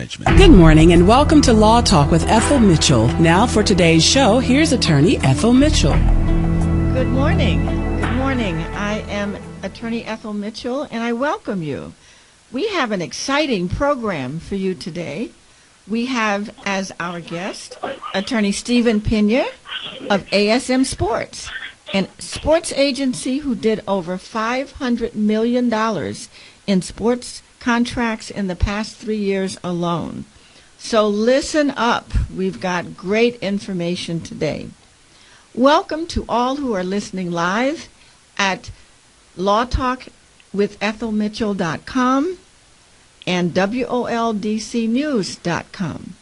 management. Good morning and welcome to Law Talk with Ethel Mitchell. Now for today's show, here's attorney Ethel Mitchell. Good morning. Good morning. I am attorney Ethel Mitchell and I welcome you. We have an exciting program for you today. We have as our guest attorney Stephen Pena of ASM Sports, an sports agency who did over $500 million in sports contracts in the past 3 years alone. So listen up. We've got great information today. Welcome to all who are listening live at LawTalkWithEthelMitchell.com and WOLDCnews.com.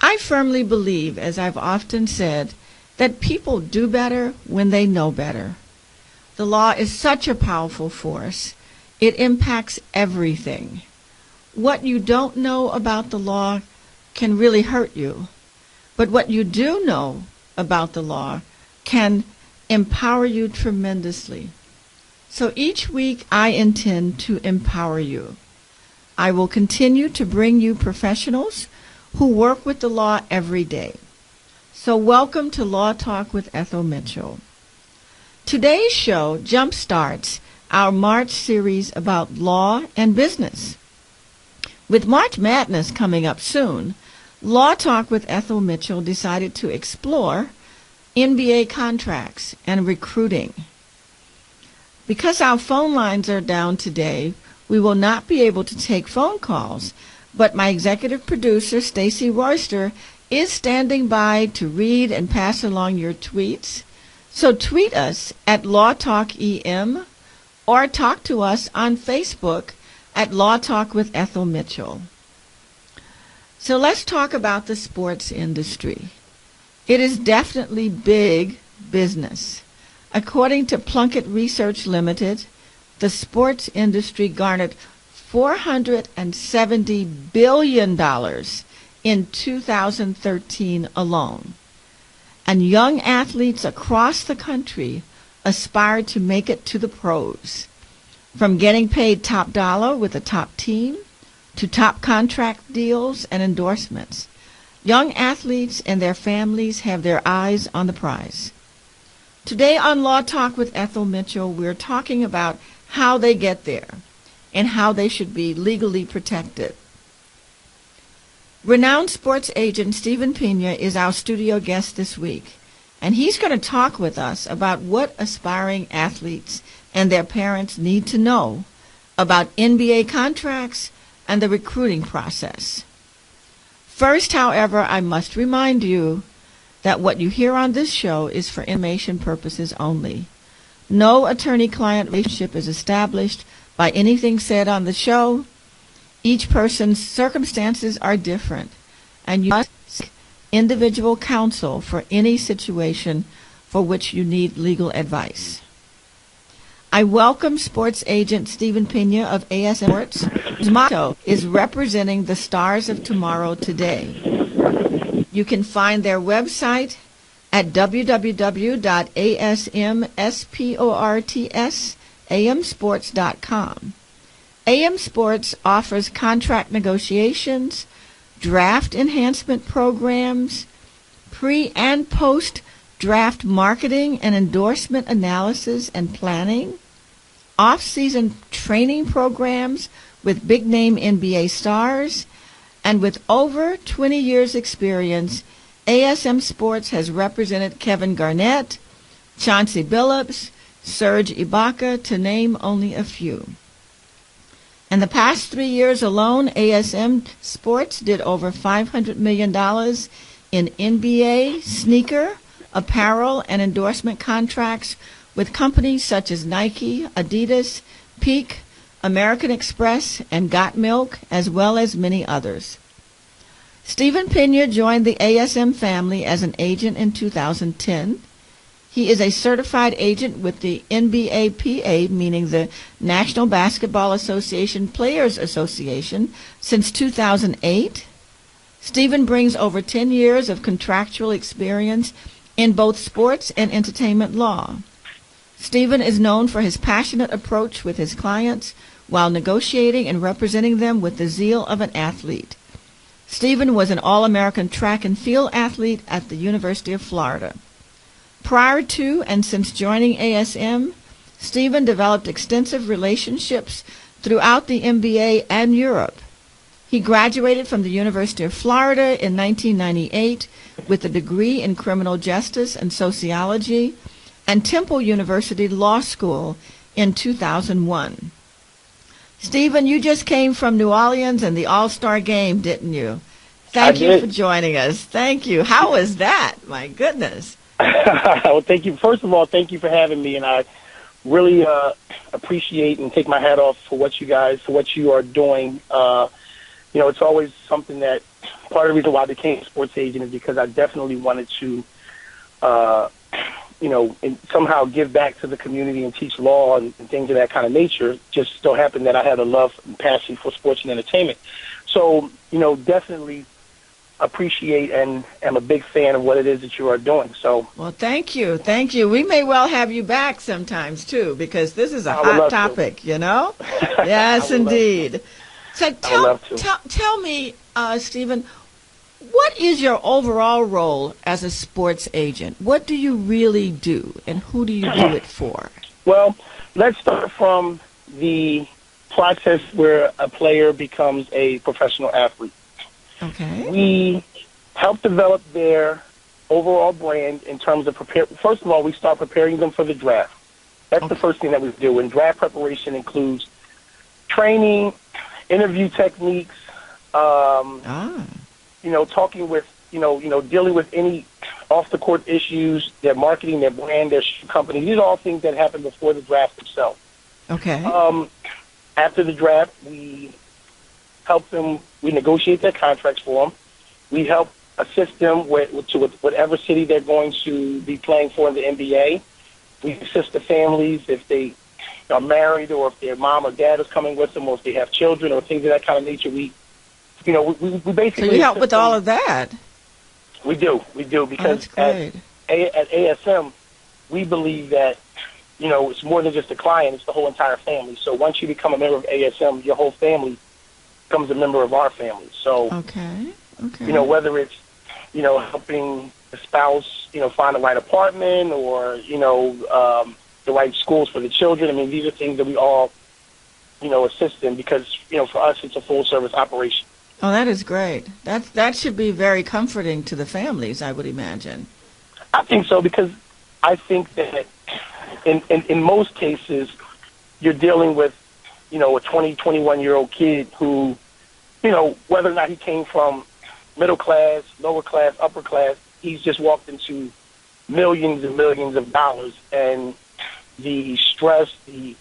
I firmly believe, as I've often said, that people do better when they know better. The law is such a powerful force. It impacts everything. What you don't know about the law can really hurt you. But what you do know about the law can empower you tremendously. So each week I intend to empower you. I will continue to bring you professionals who work with the law every day. So welcome to Law Talk with Ethel Mitchell. Today's show jumpstarts our March series about law and business. With March Madness coming up soon, Law Talk with Ethel Mitchell decided to explore NBA contracts and recruiting. Because our phone lines are down today, we will not be able to take phone calls, but my executive producer, Stacy Royster, is standing by to read and pass along your tweets. So tweet us at LawTalkEM or talk to us on Facebook at Law Talk with Ethel Mitchell. So let's talk about the sports industry. It is definitely big business. According to Plunkett Research Limited, the sports industry garnered $470 billion in 2013 alone. And young athletes across the country aspire to make it to the pros. From getting paid top dollar with a top team to top contract deals and endorsements, young athletes and their families have their eyes on the prize. Today on Law Talk with Ethel Mitchell, we're talking about how they get there and how they should be legally protected. Renowned sports agent Stephen Pena is our studio guest this week, and he's going to talk with us about what aspiring athletes and their parents need to know about NBA contracts and the recruiting process. First, however, I must remind you that what you hear on this show is for information purposes only. No attorney-client relationship is established by anything said on the show. Each person's circumstances are different, and you must seek individual counsel for any situation for which you need legal advice. I welcome sports agent Stephen Pena of ASM Sports, whose motto is representing the stars of tomorrow today. You can find their website at www.asmsportsamsports.com. AM Sports offers contract negotiations, draft enhancement programs, pre- and post-draft marketing and endorsement analysis and planning, off-season training programs with big-name NBA stars, and with over 20 years' experience, ASM Sports has represented Kevin Garnett, Chauncey Billups, Serge Ibaka, to name only a few. In the past 3 years alone, ASM Sports did over $500 million in NBA, sneaker, apparel, and endorsement contracts with companies such as Nike, Adidas, Peak, American Express, and Got Milk, as well as many others. Stephen Pena joined the ASM family as an agent in 2010. He is a certified agent with the NBAPA, meaning the National Basketball Association Players Association, since 2008. Stephen brings over 10 years of contractual experience in both sports and entertainment law. Stephen is known for his passionate approach with his clients while negotiating and representing them with the zeal of an athlete. Stephen was an All-American track and field athlete at the University of Florida. Prior to and since joining ASM, Stephen developed extensive relationships throughout the NBA and Europe. He graduated from the University of Florida in 1998 with a degree in criminal justice and sociology and Temple University Law School in 2001. Stephen, you just came from New Orleans and the All-Star Game, didn't you? Thank you for joining us. Thank you. How was that? My goodness. Well, thank you. First of all, thank you for having me, and I really appreciate and take my hat off for what you are doing. It's always something that part of the reason why I became a sports agent is because I definitely wanted to, and somehow give back to the community and teach law and things of that kind of nature. Just so happened that I had a love and passion for sports and entertainment. So, definitely appreciate and am a big fan of what it is that you are doing. So, well, thank you. We may well have you back sometimes too, because this is a hot topic, Yes, indeed. So tell me, Stephen, what is your overall role as a sports agent? What do you really do, and who do you do it for? Well, let's start from the process where a player becomes a professional athlete. Okay. We help develop their overall brand in terms of First of all, we start preparing them for the draft. That's the first thing that we do. And draft preparation includes training, interview techniques, talking with, dealing with any off-the-court issues, their marketing, their brand, their company. These are all things that happen before the draft itself. Okay. After the draft, we negotiate their contracts for them. We help assist them with whatever city they're going to be playing for in the NBA. We assist the families if they are married or if their mom or dad is coming with them or if they have children or things of that kind of nature. We basically... So you help with all of that? We do because at ASM, we believe that, it's more than just a client, it's the whole entire family. So once you become a member of ASM, your whole family becomes a member of our family. So, okay. Whether it's, helping the spouse, find the right apartment or, the right schools for the children. I mean, these are things that we all, assist in because, for us, it's a full-service operation. Oh, that is great. That should be very comforting to the families, I would imagine. I think so because I think that in most cases, you're dealing with, a 20, 21-year-old kid who, whether or not he came from middle class, lower class, upper class, he's just walked into millions and millions of dollars, and the stress, the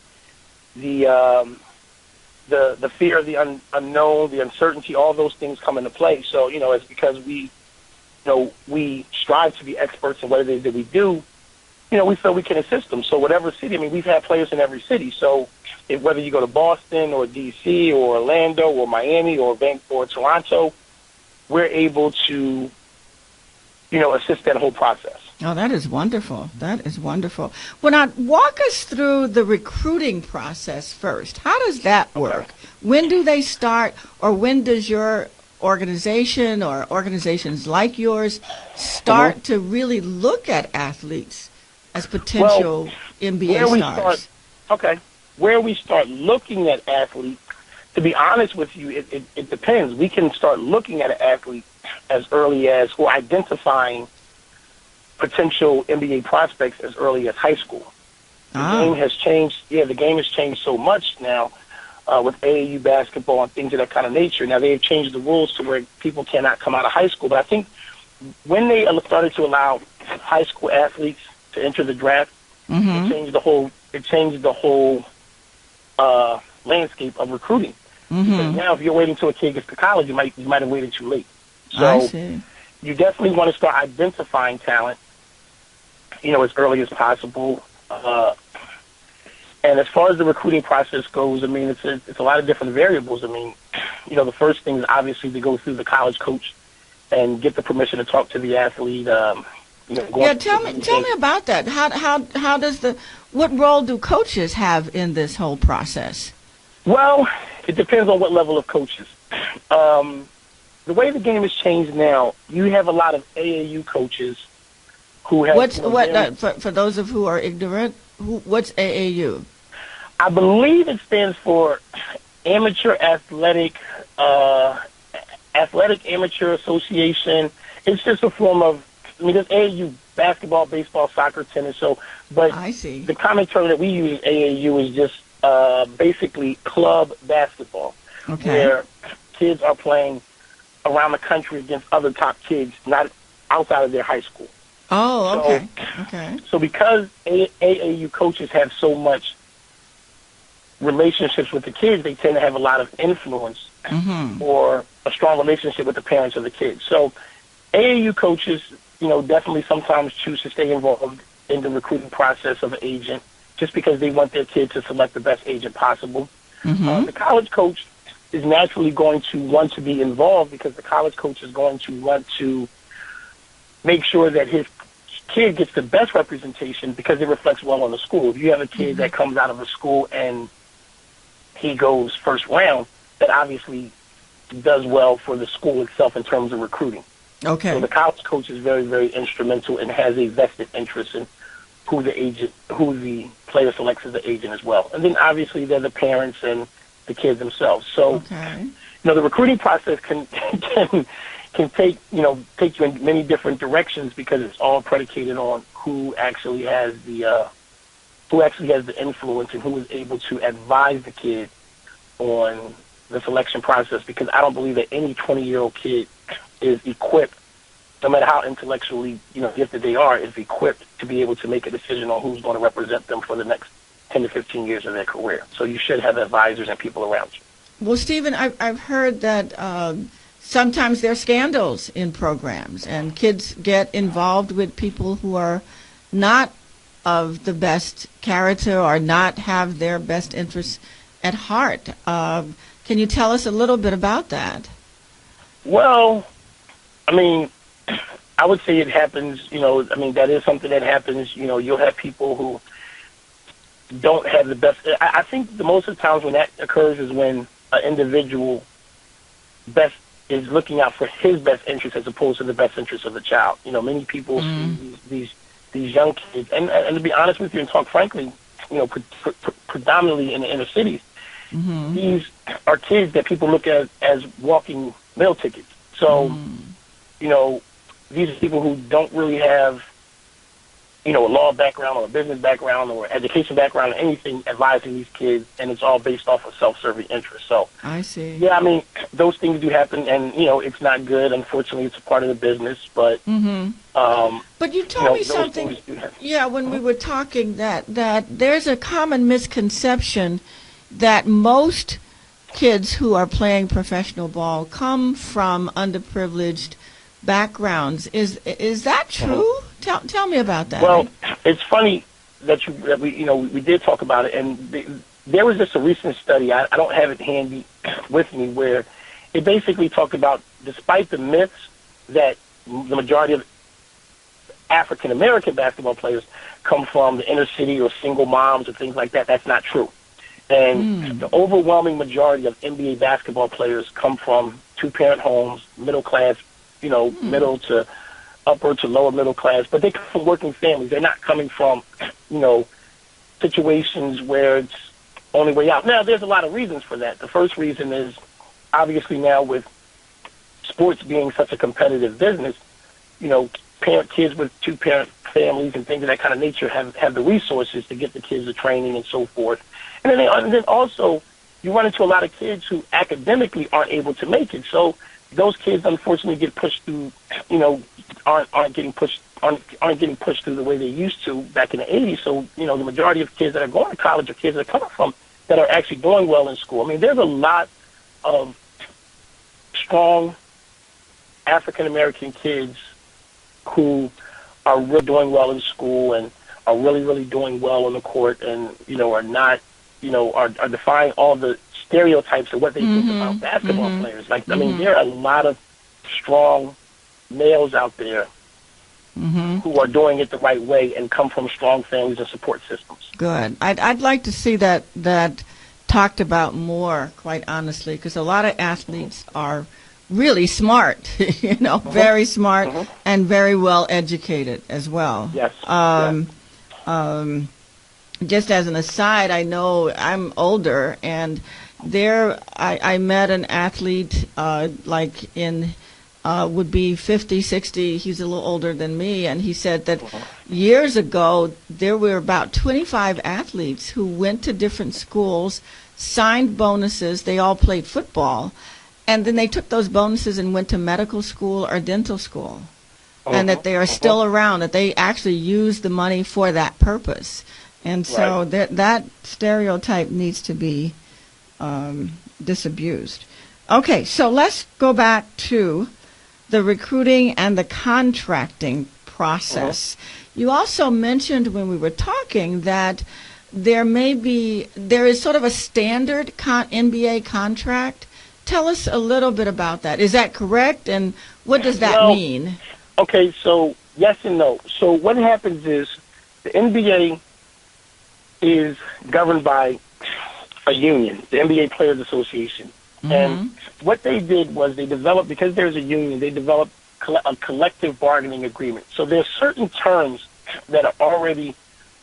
fear of the unknown, the uncertainty, all those things come into play. So, it's because we strive to be experts in what it is that we do. We feel we can assist them. So whatever city, we've had players in every city. So whether you go to Boston or D.C. or Orlando or Miami or Toronto, we're able to, assist that whole process. Oh, that is wonderful. Well, now walk us through the recruiting process first. How does that work? Okay. When do they start, or when does your organization or organizations like yours start to really look at athletes as potential NBA stars? Where we start looking at athletes, to be honest with you, it depends. We can start looking at an athlete as early as, or identifying potential NBA prospects as early as high school. The game has changed. Yeah, the game has changed so much now with AAU basketball and things of that kind of nature. Now, they have changed the rules to where people cannot come out of high school. But I think when they started to allow high school athletes to enter the draft, it changed the whole landscape of recruiting. Because now, if you're waiting until a kid gets to college, you might have waited too late. So you definitely want to start identifying talent, as early as possible. And as far as the recruiting process goes, it's a lot of different variables. The first thing is obviously to go through the college coach and get the permission to talk to the athlete. Tell me about that. How does what role do coaches have in this whole process? Well, it depends on what level of coaches. the way the game has changed now, you have a lot of AAU coaches who have. For those of who are ignorant, what's AAU? I believe it stands for Amateur Athletic Amateur Association. It's just a form of. I mean, there's AAU basketball, baseball, soccer, tennis. So, but I see. The common term that we use AAU is just basically club basketball, where kids are playing around the country against other top kids, not outside of their high school. Oh, okay. So because AAU coaches have so much relationships with the kids, they tend to have a lot of influence or a strong relationship with the parents of the kids. So AAU coaches, definitely sometimes choose to stay involved in the recruiting process of an agent just because they want their kid to select the best agent possible. The college coach is naturally going to want to be involved because the college coach is going to want to make sure that his kid gets the best representation because it reflects well on the school. If you have a kid that comes out of a school and he goes first round, that obviously does well for the school itself in terms of recruiting. Okay. So the college coach is very, very instrumental and has a vested interest in who the player selects as the agent as well. And then obviously they're the parents and the kids themselves. So, the recruiting process can take you in many different directions because it's all predicated on who actually has the influence and who is able to advise the kid on the selection process. Because I don't believe that any 20-year-old kid is equipped, no matter how intellectually gifted they are, is equipped to be able to make a decision on who's going to represent them for the next 10 to 15 years of their career. So you should have advisors and people around you. Well, Stephen, I've heard that sometimes there are scandals in programs and kids get involved with people who are not of the best character or not have their best interests at heart. Can you tell us a little bit about that? Well, I would say it happens, that is something that happens. You'll have people who don't have the best. I think the most of the times when that occurs is when an individual is looking out for his best interest as opposed to the best interest of the child. Many people see these young kids, and to be honest with you and talk frankly, predominantly in the inner cities, these are kids that people look at as walking meal tickets. So, these are people who don't really have, a law background or a business background or education background or anything advising these kids, and it's all based off of self-serving interest. So I see. Yeah, those things do happen, and it's not good. Unfortunately, it's a part of the business. But but you told me something. Yeah, when we were talking that there's a common misconception that most kids who are playing professional ball come from underprivileged backgrounds. Is that true? Tell me about that. Well, it's funny that we did talk about it, and there was just a recent study. I don't have it handy with me, where it basically talked about, despite the myths that the majority of African American basketball players come from the inner city or single moms or things like that, that's not true. And the overwhelming majority of NBA basketball players come from two-parent homes, middle class, middle to upper to lower middle class, but they come from working families. They're not coming from, situations where it's only way out. Now, there's a lot of reasons for that. The first reason is, obviously now with sports being such a competitive business, kids with two-parent families and things of that kind of nature have the resources to get the kids the training and so forth. And then also, you run into a lot of kids who academically aren't able to make it. So those kids, unfortunately, get pushed through, aren't getting pushed through the way they used to back in the 80s. So, the majority of kids that are going to college are kids that are coming from that are actually doing well in school. There's a lot of strong African-American kids who are really doing well in school and are really, really doing well on the court and, are not, are defying all the stereotypes of what they think about basketball players. There are a lot of strong males out there who are doing it the right way and come from strong families and support systems. Good. I'd like to see that talked about more, quite honestly, because a lot of athletes are really smart, very smart and very well educated as well. Yes. Just as an aside, I know I'm older, and I met an athlete like in would be 50, 60. He's a little older than me, and he said that years ago there were about 25 athletes who went to different schools, signed bonuses. They all played football, and then they took those bonuses and went to medical school or dental school, and that they are still around, that they actually use the money for that purpose. And so that stereotype needs to be disabused. Okay, so let's go back to the recruiting and the contracting process. You also mentioned when we were talking that there is sort of a standard NBA contract. Tell us a little bit about that. Is that correct? And what does that mean? Okay, so yes and no. So what happens is the NBA is governed by a union, the NBA Players Association. And what they did was they developed, because there's a union, they developed a collective bargaining agreement. So there's certain terms that are already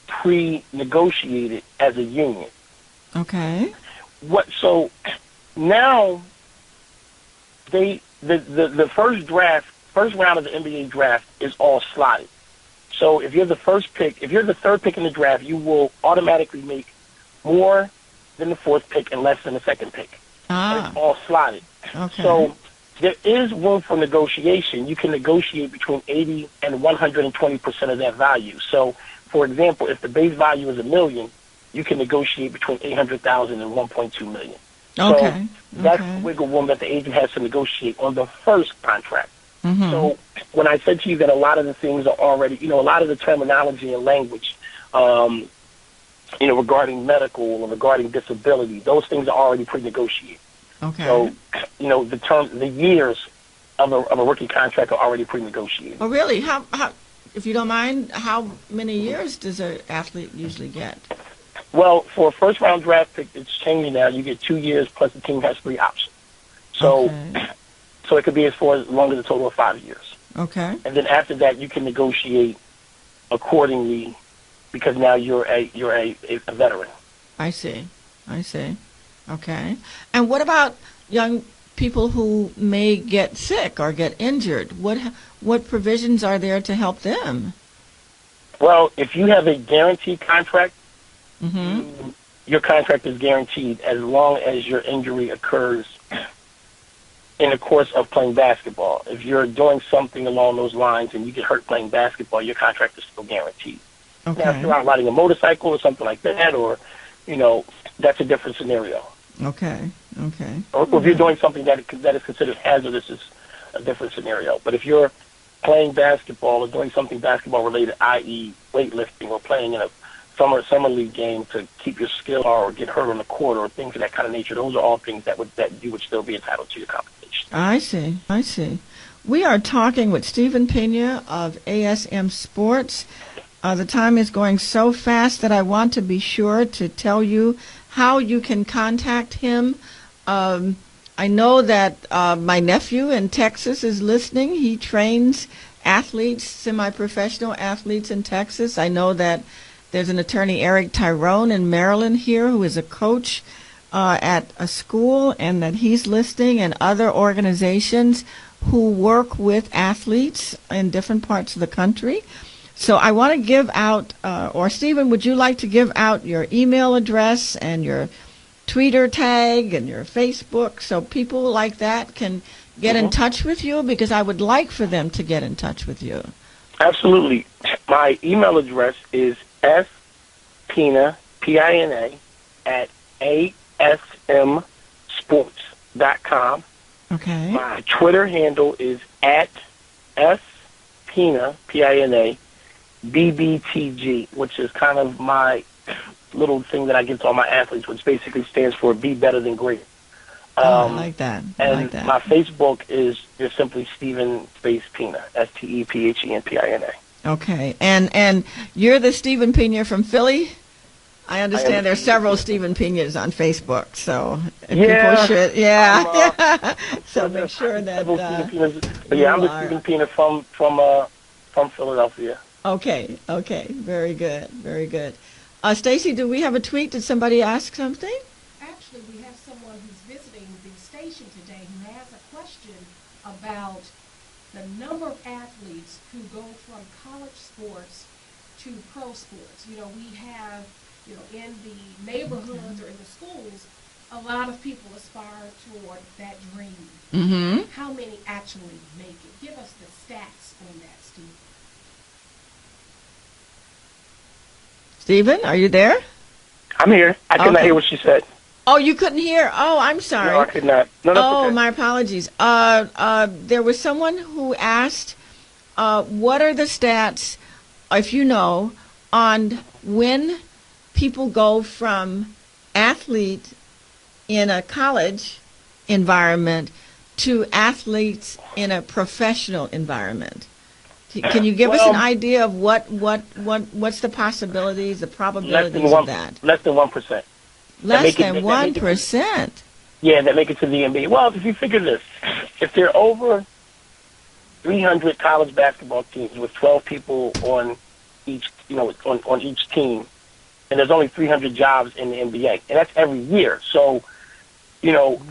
pre-negotiated as a union. Okay. So now the first round of the NBA draft is all slotted. So if you're the first pick, if you're the third pick in the draft, you will automatically make more than the fourth pick and less than the second pick. And it's all slotted. Okay. So there is room for negotiation. You can negotiate between 80 and 120% of that value. So, for example, if the base value is $1 million, you can negotiate between $800,000 and $1.2 million. Okay. So that's wiggle room that the agent has to negotiate on the first contract. So when I said to you that a lot of the things are already, a lot of the terminology and language, regarding medical or regarding disability, those things are already pre-negotiated. Okay. So, the years of a rookie contract are already pre-negotiated. Oh, really? How, if you don't mind, how many years does an athlete usually get? Well, for a first-round draft pick, it's changing now. You get 2 years plus the team has 3 options. So, so it could be as long as a total of 5 years. Okay. And then after that, you can negotiate accordingly, because now you're a veteran. I see. Okay. And what about young people who may get sick or get injured? What provisions are there to help them? Well, if you have a guaranteed contract, your contract is guaranteed as long as your injury occurs in the course of playing basketball. If you're doing something along those lines and you get hurt playing basketball, your contract is still guaranteed. Okay. Now, if you're out riding a motorcycle or something like that, or, that's a different scenario. Okay. Or if you're doing something that is considered hazardous, is a different scenario. But if you're playing basketball or doing something basketball-related, i.e. weightlifting or playing in a summer league game to keep your skill or get hurt on the court or things of that kind of nature, those are all things that you would still be entitled to your compensation. I see. We are talking with Stephen Pena of ASM Sports. The time is going so fast that I want to be sure to tell you how you can contact him. I know that my nephew in Texas is listening. He trains athletes, semi-professional athletes in Texas. I know that there's an attorney, Eric Tyrone, in Maryland here, who is a coach at a school, and that he's listening, and other organizations who work with athletes in different parts of the country. So I want to give out, or Stephen, would you like to give out your email address and your Twitter tag and your Facebook so people like that can get in touch with you? Because I would like for them to get in touch with you. Absolutely. My email address is spina, P-I-N-A, at asmsports.com. Okay. My Twitter handle is at spina, P-I-N-A, BBTG, which is kind of my little thing that I give to all my athletes, which basically stands for Be Better Than Great. I like that. And my Facebook is just simply Stephen Space Pena, STEPHENPINA. Okay. And you're the Stephen Pena from Philly? I understand there's several Stephen Pinas on Facebook, so Yeah, people should, so make sure that I'm the Stephen Pina from Philadelphia. Okay, very good, very good. Stacy, do we have a tweet? Did somebody ask something? Actually, we have someone who's visiting the station today who has a question about the number of athletes who go from college sports to pro sports. We have, in the neighborhoods or in the schools, a lot of people aspire toward that dream. Mm-hmm. How many actually make it? Give us the stats on that, Steve. Stephen, are you there? I'm here. I could not hear what she said. Oh, you couldn't hear? Oh, I'm sorry. No, I could not. No, that's okay. My apologies. There was someone who asked, what are the stats, if you know, on when people go from athlete in a college environment to athletes in a professional environment? Can you give us an idea of what's the possibilities, the probabilities of that? Less than 1%. Less than 1%. Yeah, that make it to the NBA. Well, if you figure this, if there are over 300 college basketball teams with 12 people on each, on each team, and there's only 300 jobs in the NBA, and that's every year. So,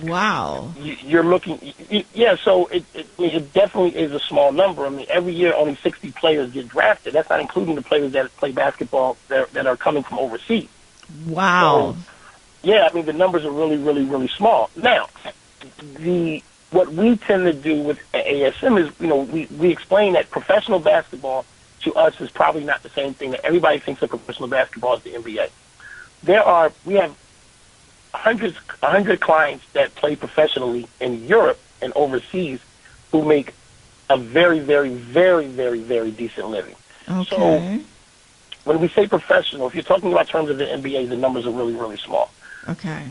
wow, you're looking, So it definitely is a small number. I mean, every year only 60 players get drafted. That's not including the players that play basketball that are coming from overseas. Wow. So, yeah, I mean, the numbers are really, really, really small. Now, what we tend to do with ASM is, we explain that professional basketball to us is probably not the same thing that everybody thinks of professional basketball as the NBA. We have 100 clients that play professionally in Europe and overseas who make a very, very, very, very, very decent living. Okay. So when we say professional, if you're talking about terms of the NBA, the numbers are really, really small. Okay.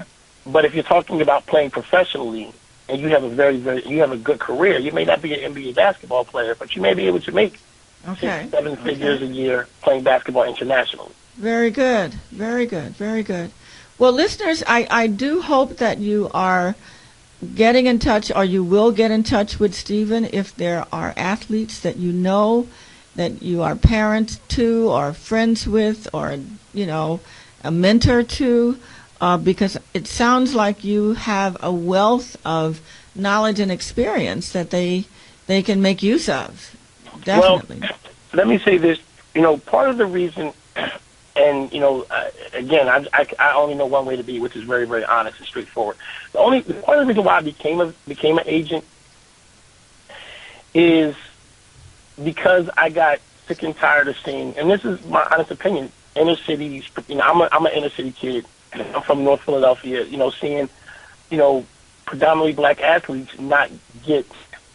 But if you're talking about playing professionally and you have a good career, you may not be an NBA basketball player, but you may be able to make 6-7 figures a year playing basketball internationally. Very good. Very good. Very good. Well, listeners, I do hope that you are getting in touch, or you will get in touch with Stephen if there are athletes that you know, that you are parents to or friends with, or, a mentor to, because it sounds like you have a wealth of knowledge and experience that they can make use of. Definitely. Well, let me say this. Part of the reason, and again, I only know one way to be, which is very, very honest and straightforward. Part of the reason why I became an agent is because I got sick and tired of seeing, and this is my honest opinion, inner cities. I'm an inner city kid. I'm from North Philadelphia. Seeing predominantly black athletes not get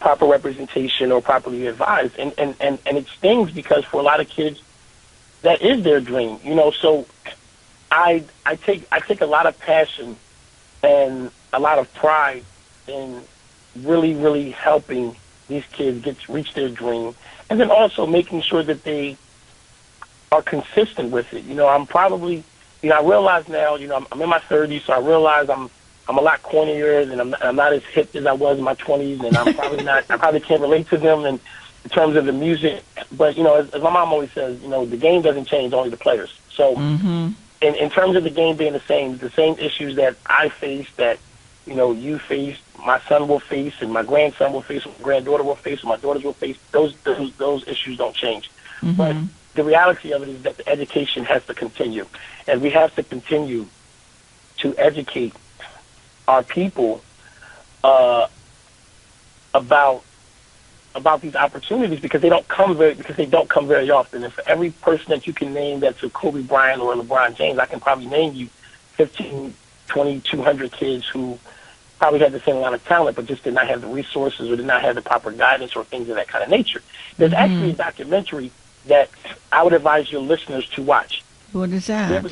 proper representation or properly advised, and it stings because for a lot of kids, that is their dream. So I take a lot of passion and a lot of pride in really, really helping these kids reach their dream, and then also making sure that they are consistent with it. I'm probably, I realize now, I'm in my 30s, so I realize I'm a lot cornier, and I'm not as hip as I was in my 20s, and I probably can't relate to them in terms of the music. But, as my mom always says, the game doesn't change, only the players. So in terms of the game being the same issues that I face, that, you face, my son will face, and my grandson will face, my granddaughter will face, and my daughters will face, those issues don't change. But the reality of it is that the education has to continue, and we have to continue to educate our people about these opportunities, because they don't come very often. And for every person that you can name that's a Kobe Bryant or a LeBron James, I can probably name you 15, 20, 200 kids who probably had the same amount of talent, but just did not have the resources or did not have the proper guidance or things of that kind of nature. There's actually a documentary that I would advise your listeners to watch. What is that?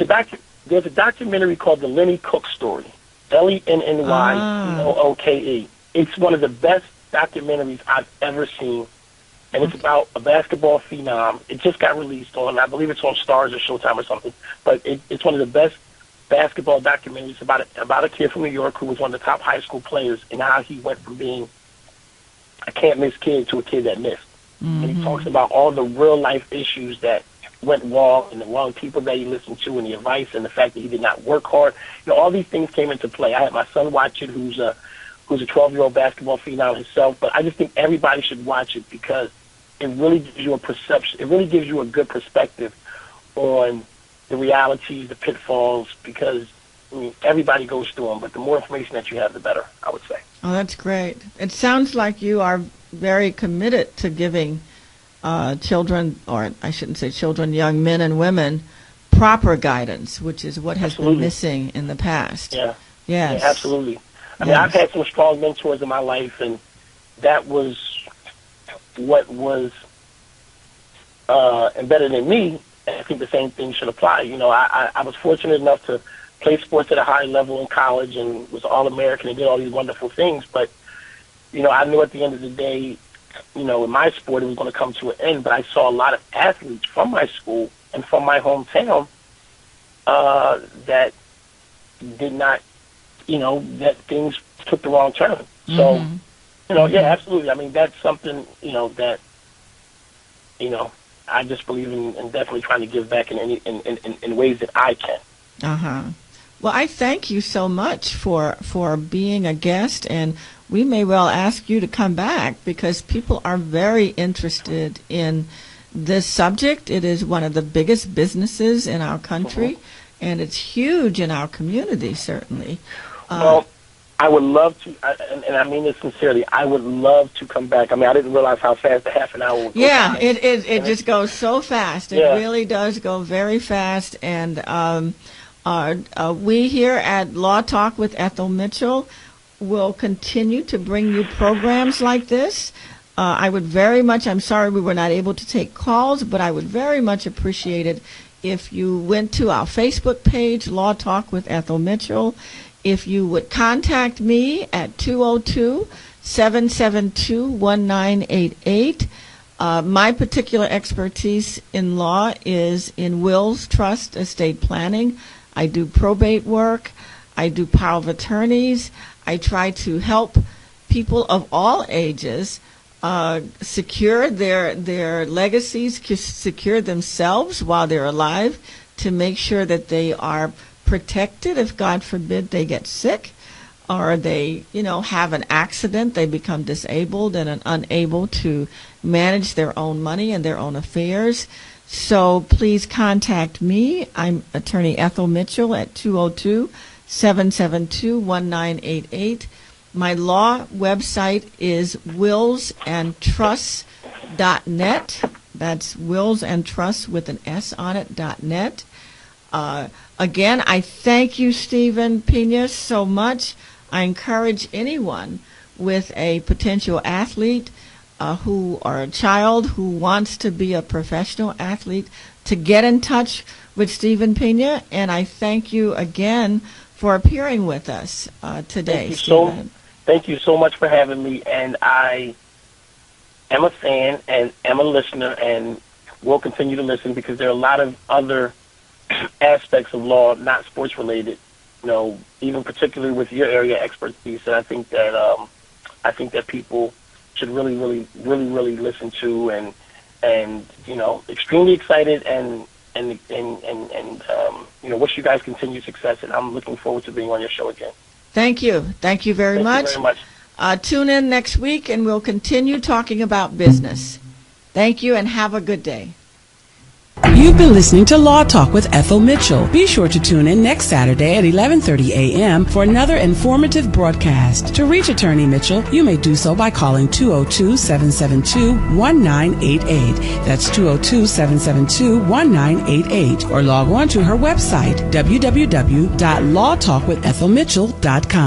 There's a documentary called The Lenny Cook Story. LENNYCOOKE. It's one of the best documentaries I've ever seen and it's about a basketball phenom. It just got released on, I believe it's on Stars or Showtime or something, but it's one of the best basketball documentaries about a kid from New York who was one of the top high school players and how he went from being a can't-miss kid to a kid that missed. Mm-hmm. And he talks about all the real-life issues that went wrong and the wrong people that he listened to and the advice and the fact that he did not work hard. All these things came into play. I had my son watch it, who's a 12-year-old basketball phenom himself, but I just think everybody should watch it because it really gives you a perception. It really gives you a good perspective on the realities, the pitfalls, because everybody goes through them, but the more information that you have, the better, I would say. Oh, that's great. It sounds like you are very committed to giving children, or I shouldn't say children, young men and women, proper guidance, which is what has been missing in the past. Yeah. Yes. Yeah, absolutely. I mean, I've had some strong mentors in my life, and that was what was embedded in me. I think the same thing should apply. I was fortunate enough to play sports at a high level in college and was All-American and did all these wonderful things. But, I knew at the end of the day, in my sport it was going to come to an end. But I saw a lot of athletes from my school and from my hometown that did not, that things took the wrong turn. So, yeah, absolutely. I mean, that's something, that, I just believe in definitely trying to give back in ways that I can. Uh-huh. Well, I thank you so much for being a guest, and we may well ask you to come back because people are very interested in this subject. It is one of the biggest businesses in our country, and it's huge in our community, certainly. Well, I would love to, and I mean this sincerely, I would love to come back. I mean, I didn't realize how fast the half an hour would go. Yeah, it just goes so fast. It really does go very fast. And we here at Law Talk with Ethel Mitchell will continue to bring you programs like this. I would very much, I'm sorry we were not able to take calls, but I would very much appreciate it if you went to our Facebook page, Law Talk with Ethel Mitchell. If you would contact me at 202-772-1988. My particular expertise in law is in wills, trust, estate planning. I do probate work. I do power of attorneys. I try to help people of all ages secure their legacies, secure themselves while they're alive, to make sure that they are protected if, God forbid, they get sick or they, have an accident, they become disabled and are unable to manage their own money and their own affairs. So please contact me. I'm Attorney Ethel Mitchell at 202-772-1988. My law website is willsandtrusts.net. That's willsandtrusts with an S on it, .net. Again, I thank you, Stephen Pena, so much. I encourage anyone with a potential athlete or a child who wants to be a professional athlete to get in touch with Stephen Pena. And I thank you again for appearing with us today, Stephen. Thank you so much for having me. And I am a fan and am a listener and will continue to listen because there are a lot of other aspects of law, not sports related, even particularly with your area expertise, and I think that people should really listen to and extremely excited and wish you guys continued success, and I'm looking forward to being on your show again. Thank you very much. Thank you very much. Tune in next week and we'll continue talking about business. Thank you and have a good day. You've been listening to Law Talk with Ethel Mitchell. Be sure to tune in next Saturday at 11:30 a.m. for another informative broadcast. To reach Attorney Mitchell, you may do so by calling 202-772-1988. That's 202-772-1988. Or log on to her website, www.lawtalkwithethelmitchell.com.